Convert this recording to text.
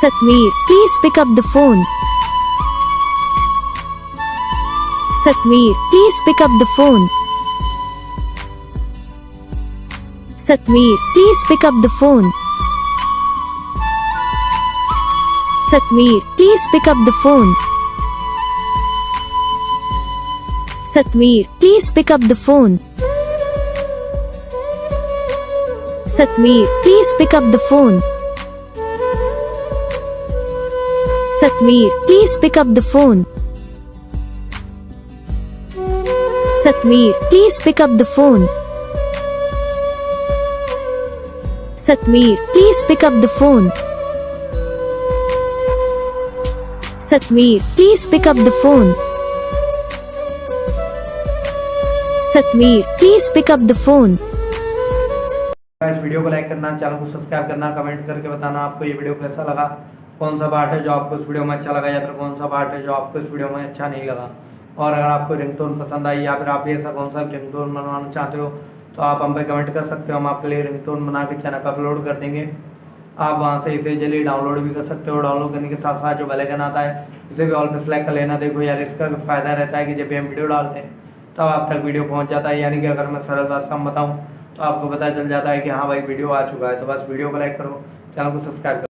Satveer, please pick up the phone. Satveer, please pick up the phone. Satveer, please pick up the phone. Satveer, please pick up the phone. Satveer, please pick up the phone. Satveer, please pick up the phone. Satveer, please pick up the phone. Satveer, please pick up the phone. Satveer, please pick up the phone. Satveer, please pick up the phone. Satveer, please pick up the phone. इस video को like करना, channel को subscribe करना, comment करके बताना आपको ये video कैसा लगा, कौन सा पार्ट है जो आपको इस वीडियो में अच्छा लगा या फिर कौन सा पार्ट है जो आपको इस वीडियो में अच्छा नहीं लगा। और अगर आपको रिंगटोन पसंद आई या फिर आप भी ऐसा कौन सा रिंगटोन बनवाना चाहते हो तो आप हम पे कमेंट कर सकते हो। हम आपके लिए रिंगटोन बना के चैनल पर अपलोड कर देंगे। आप वहाँ से इसे जल्दी डाउनलोड भी कर सकते हो। डाउनलोड करने के साथ साथ जो बेल आइकन आता है इसे भी ऑल पे सेलेक्ट कर लेना। देखो यार, इसका फ़ायदा रहता है कि जब भी हम वीडियो डालते हैं तब आप तक वीडियो पहुँच जाता है। यानी कि अगर मैं सरल भाषा में बताऊँ तो आपको पता चल जाता है कि हाँ भाई वीडियो आ चुका है। तो बस वीडियो को लाइक करो, चैनल को सब्सक्राइब करो।